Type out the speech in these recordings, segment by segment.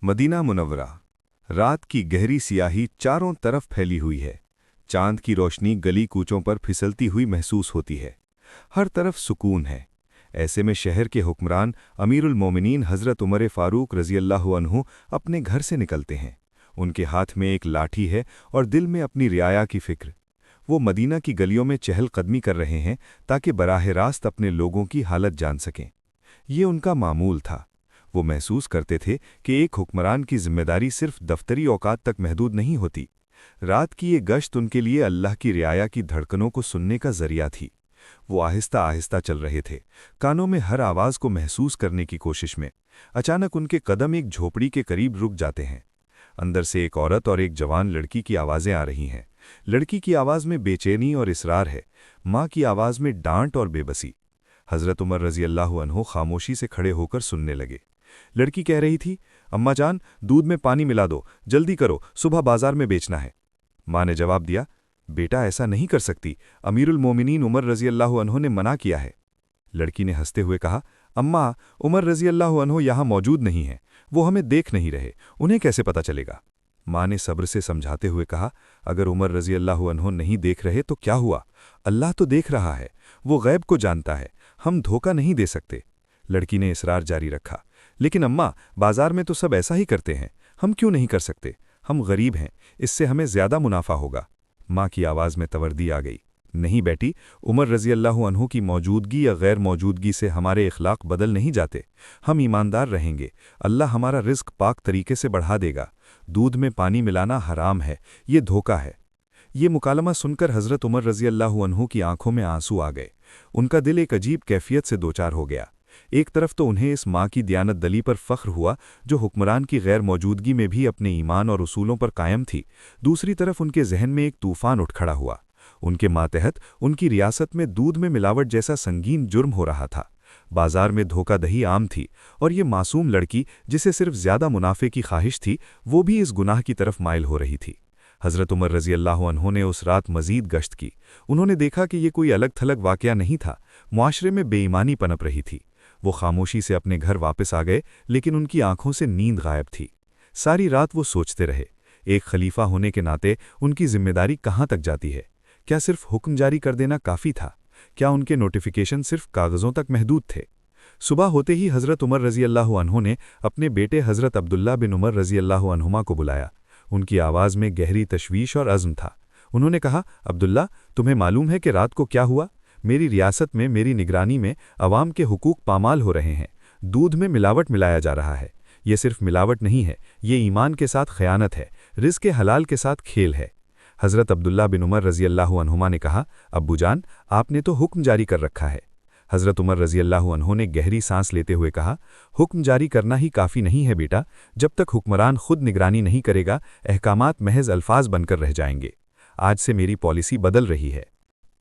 Medina Munawwara. रात की गहरी सियाही चारों तरफ फैली हुई है। चांद की रोशनी गली कूचों पर फिसलती हुई महसूस होती है। हर तरफ सुकून है। ऐसे में शहर के हुक्मरान अमीरुल मोमिनीन हज़रत उमर फारूक रज़ियल्लाहु अन्हु अपने घर से निकलते हैं। उनके हाथ में एक लाठी है और दिल में अपनी रियाया की फिक्र। वो मदीना की गलियों में चहलकदमी कर रहे हैं ताकि बराह रास्त अपने लोगों की हालत जान सकें। ये उनका मामूल था। वो महसूस करते थे कि एक हुक्मरान की जिम्मेदारी सिर्फ दफ्तरी औकात तक महदूद नहीं होती। रात की ये गश्त उनके लिए अल्लाह की रियाया की धड़कनों को सुनने का जरिया थी। वो आहिस्ता आहिस्ता चल रहे थे, कानों में हर आवाज़ को महसूस करने की कोशिश में। अचानक उनके कदम एक झोपड़ी के करीब रुक जाते हैं। अंदर से एक औरत और एक जवान लड़की की आवाज़ें आ रही हैं। लड़की की आवाज़ में बेचैनी और इसरार है, माँ की आवाज़ में डांट और बेबसी। हज़रत उमर रज़ियल्लाहु अन्हु खामोशी से खड़े होकर सुनने लगे। लड़की कह रही थी, अम्मा जान, दूध में पानी मिला दो, जल्दी करो, सुबह बाजार में बेचना है। माँ ने जवाब दिया, बेटा ऐसा नहीं कर सकती, अमीरुल मोमिनीन उमर रज़ियल्लाहु अन्हु ने मना किया है। लड़की ने हंसते हुए कहा, अम्मा, उमर रज़ियल्लाहु अन्हु यहाँ मौजूद नहीं है, वो हमें देख नहीं रहे, उन्हें कैसे पता चलेगा। माँ ने सब्र से समझाते हुए कहा, अगर उमर रज़ियल्लाहु अन्हु नहीं देख रहे तो क्या हुआ, अल्लाह तो देख रहा है, वो गैब को जानता है, हम धोखा नहीं दे सकते। लड़की ने इसरार जारी रखा, लेकिन अम्मा, बाजार में तो सब ऐसा ही करते हैं, हम क्यों नहीं कर सकते, हम गरीब हैं, इससे हमें ज़्यादा मुनाफा होगा। माँ की आवाज़ में तवर्दी आ गई, नहीं बेटी, उमर रज़ियल्लाहु अन्हु की मौजूदगी या गैर मौजूदगी से हमारे इखलाक बदल नहीं जाते। हम ईमानदार रहेंगे, अल्लाह हमारा रिज़्क पाक तरीके से बढ़ा देगा। दूध में पानी मिलाना हराम है, ये धोखा है। ये मुकालमा सुनकर हज़रत उमर रज़ियल्लाहु अन्हु की आंखों में आंसू आ गए। उनका दिल एक अजीब कैफियत से दोचार हो गया। एक तरफ तो उन्हें इस माँ की दियानत दली पर फ़ख्र हुआ जो हुक्मरान की गैर मौजूदगी में भी अपने ईमान और उसूलों पर कायम थी। दूसरी तरफ उनके जहन में एक तूफ़ान उठ खड़ा हुआ। उनके मातहत उनकी रियासत में दूध में मिलावट जैसा संगीन जुर्म हो रहा था। बाजार में धोखाधही आम थी और ये मासूम लड़की, जिसे सिर्फ ज़्यादा मुनाफे की ख्वाहिश थी, वो भी इस गुनाह की तरफ माइल हो रही थी। हज़रत उमर रज़ियल्लाहु अन्हु ने उस रात मज़ीद गश्त की। उन्होंने देखा कि ये कोई अलग थलग वाक़या नहीं था, मुआशरे में बेईमानी पनप रही थी। वो खामोशी से अपने घर वापस आ गए, लेकिन उनकी आंखों से नींद गायब थी। सारी रात वो सोचते रहे, एक खलीफा होने के नाते उनकी जिम्मेदारी कहाँ तक जाती है। क्या सिर्फ हुक्म जारी कर देना काफ़ी था? क्या उनके नोटिफिकेशन सिर्फ कागज़ों तक महदूद थे? सुबह होते ही हज़रत उमर रज़ियल्लाहु अन्हु ने अपने बेटे हज़रत अब्दुल्ला बिन उमर रज़ियल्लाहु अन्हुमा को बुलाया। उनकी आवाज़ में गहरी तशवीश और अज़्म था। उन्होंने कहा, अब्दुल्ला, तुम्हें मालूम है कि रात को क्या हुआ? मेरी रियासत में, मेरी निगरानी में अवाम के हुकूक पामाल हो रहे हैं। दूध में मिलावट मिलाया जा रहा है। ये सिर्फ मिलावट नहीं है, ये ईमान के साथ खयानत है, रिज़्क़ हलाल के साथ खेल है। हज़रत अब्दुल्ला बिन उमर रज़ियल्लाहु अन्हुमा ने कहा, अब्बू जान, आपने तो हुक्म जारी कर रखा है। हज़रत उमर रज़ियल्लाहु अन्हु ने गहरी सांस लेते हुए कहा, हुक्म जारी करना ही काफ़ी नहीं है बेटा, जब तक हुक्मरान खुद निगरानी नहीं करेगा, अहकामात महज अल्फाज बनकर रह जाएंगे। आज से मेरी पॉलिसी बदल रही है।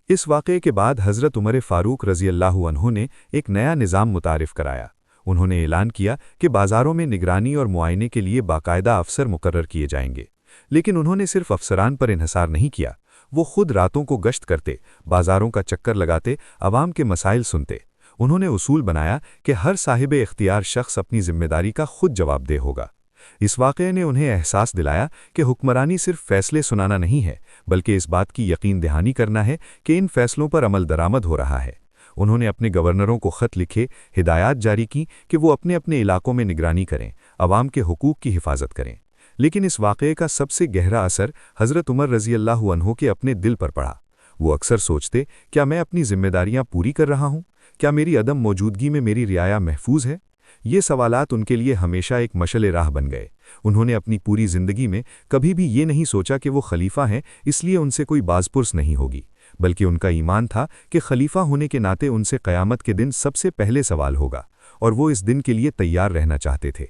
इस वाक़े के बाद हज़रत उमर फ़ारूक रज़ियल्लाहु अन्हु ने एक नया निज़ाम मुतारिफ़ कराया। उन्होंने ऐलान किया कि बाज़ारों में निगरानी और मुआयने के लिए बाकायदा अफसर मुकर्रर किए जाएंगे। लेकिन उन्होंने सिर्फ अफसरान पर इन्हसार नहीं किया, वो खुद रातों को गश्त करते, बाज़ारों का चक्कर लगाते, आवाम के मसाइल सुनते। उन्होंने उसूल बनाया कि हर साहिब इख्तियार शख्स अपनी जिम्मेदारी का खुद जवाबदेह होगा। इस वाक़े ने उन्हें एहसास दिलाया कि हुक्मरानी सिर्फ फ़ैसले सुनाना नहीं है, बल्कि इस बात की यकीन दहानी करना है कि इन फ़ैसलों पर अमल दरामद हो रहा है। उन्होंने अपने गवर्नरों को ख़त लिखे, हिदायत जारी की कि वो अपने अपने इलाकों में निगरानी करें, आवाम के हुकूक की हिफाजत करें। लेकिन इस वाक़े का सबसे गहरा असर हज़रत उमर रज़ियल्लाहु अन्हु के अपने दिल पर पड़ा। वो अक्सर सोचते, क्या मैं अपनी जिम्मेदारियां पूरी कर रहा हूँ? क्या मेरी अदम मौजूदगी में मेरी रियाया महफूज है? ये सवालात उनके लिए हमेशा एक मशअल राह बन गए। उन्होंने अपनी पूरी ज़िंदगी में कभी भी ये नहीं सोचा कि वो खलीफा हैं, इसलिए उनसे कोई बाज़पुर्स नहीं होगी, बल्कि उनका ईमान था कि खलीफा होने के नाते उनसे क़यामत के दिन सबसे पहले सवाल होगा, और वो इस दिन के लिए तैयार रहना चाहते थे।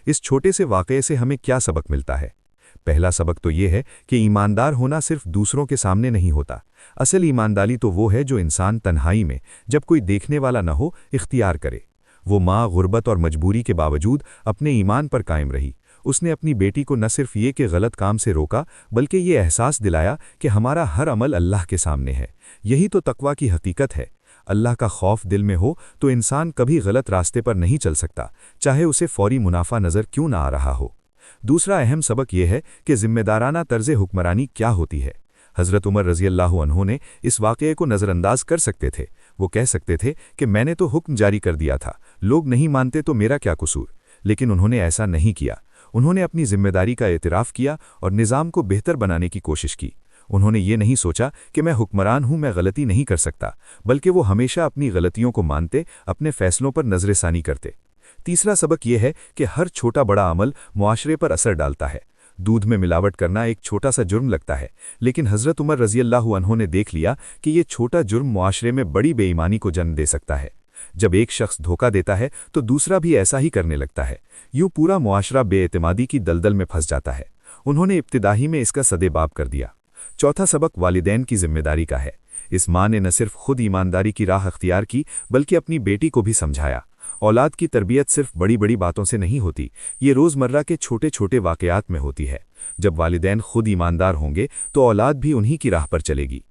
इस छोटे से वाक़ये से हमें क्या सबक मिलता है? पहला सबक तो ये है कि ईमानदार होना सिर्फ दूसरों के सामने नहीं होता। असल ईमानदारी तो वो है जो इंसान तन्हाई में, जब कोई देखने वाला न हो, इख्तियार करे। वो माँ गुर्बत और मजबूरी के बावजूद अपने ईमान पर कायम रही। उसने अपनी बेटी को न सिर्फ ये कि गलत काम से रोका, बल्कि ये एहसास दिलाया कि हमारा हर अमल अल्लाह के सामने है। यही तो तकवा की हकीकत है। اللہ का खौफ दिल में हो तो इंसान कभी गलत रास्ते पर नहीं चल सकता, चाहे उसे फौरी मुनाफा नज़र क्यों ना आ रहा हो। दूसरा अहम सबक यह है कि जिम्मेदाराना तर्ज़ हुक्मरानी क्या होती है। हज़रत उमर रज़ी अल्लाह अन्हु ने इस वाक़ये को नज़रअंदाज कर सकते थे। वो कह सकते थे कि मैंने तो हुक्म जारी कर दिया था, लोग नहीं मानते तो मेरा क्या कसूर। लेकिन उन्होंने ऐसा नहीं किया। उन्होंने अपनी जिम्मेदारी का एतराफ़ किया और निज़ाम को बेहतर बनाने की कोशिश की। उन्होंने ये नहीं सोचा कि मैं हुक्मरान हूँ, मैं गलती नहीं कर सकता, बल्कि वो हमेशा अपनी गलतियों को मानते, अपने फ़ैसलों पर नज़रसानी करते। तीसरा सबक यह है कि हर छोटा बड़ा अमल मुआशरे पर असर डालता है। दूध में मिलावट करना एक छोटा सा जुर्म लगता है, लेकिन हज़रत उमर रज़ी अल्लाह अन्हु ने देख लिया कि ये छोटा जुर्म मुआशरे में बड़ी बेईमानी को जन्म दे सकता है। जब एक शख्स धोखा देता है तो दूसरा भी ऐसा ही करने लगता है। यूँ पूरा मुआशरा बेएतमादी की दलदल में फंस जाता है। उन्होंने इब्तिदाही में इसका सदेबाब कर दिया। चौथा सबक वालिदैन की जिम्मेदारी का है। इस माँ ने न सिर्फ खुद ईमानदारी की राह अख्तियार की, बल्कि अपनी बेटी को भी समझाया। औलाद की तरबियत सिर्फ बड़ी बड़ी बातों से नहीं होती, ये रोज़मर्रा के छोटे छोटे वाक़यात में होती है। जब वालिदैन खुद ईमानदार होंगे तो औलाद भी उन्हीं की राह पर चलेगी।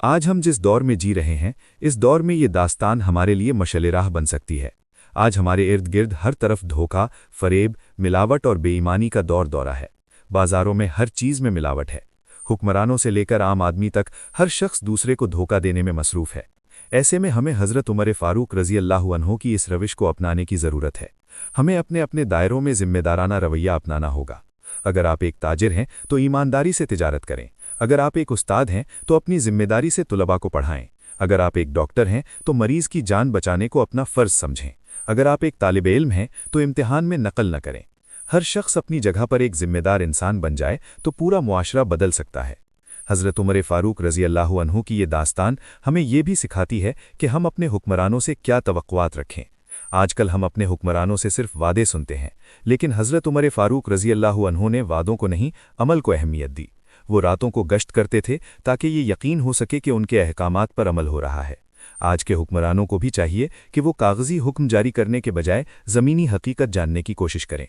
आज हम जिस दौर में जी रहे हैं, इस दौर में ये दास्तान हमारे लिए मशअल राह बन सकती है। आज हमारे इर्द गिर्द हर तरफ धोखा, फरेब, मिलावट और बेईमानी का दौर दौरा है। बाज़ारों में हर चीज़ में मिलावट है। हुक्मरानों से लेकर आम आदमी तक हर शख्स दूसरे को धोखा देने में मसरूफ़ है। ऐसे में हमें हज़रत उमर फ़ारूक रज़ी अल्लाह अन्हु की इस रविश को अपनाने की ज़रूरत है। हमें अपने अपने दायरों में ज़िम्मेदाराना रवैया अपनाना होगा। अगर आप एक ताजिर हैं तो ईमानदारी से तिजारत करें। अगर आप एक उस्ताद हैं तो अपनी ज़िम्मेदारी से तुलबा को पढ़ाएं। अगर आप एक डॉक्टर हैं तो मरीज़ की जान बचाने को अपना फ़र्ज़ समझें। अगर आप एक तालिब इल्म हैं तो इम्तिहान में नकल न करें। हर शख्स अपनी जगह पर एक ज़िम्मेदार इंसान बन जाए तो पूरा मुआशरा बदल सकता है। हज़रत उमर फ़ारूक रज़ी अल्लाह अन्हु की ये दास्तान हमें ये भी सिखाती है कि हम अपने हुक्मरानों से क्या तवक्कुआत रखें। आजकल हम अपने हुक्मरानों से सिर्फ वादे सुनते हैं, लेकिन हज़रत उमर फ़ारूक रज़ी अल्लाह अन्हु ने वादों को नहीं, अमल को अहमियत दी। वो रातों को गश्त करते थे ताकि ये यकीन हो सके कि उनके अहकामात पर अमल हो रहा है। आज के हुक्मरानों को भी चाहिए कि वो कागज़ी हुक्म जारी करने के बजाय ज़मीनी हकीकत जानने की कोशिश करें।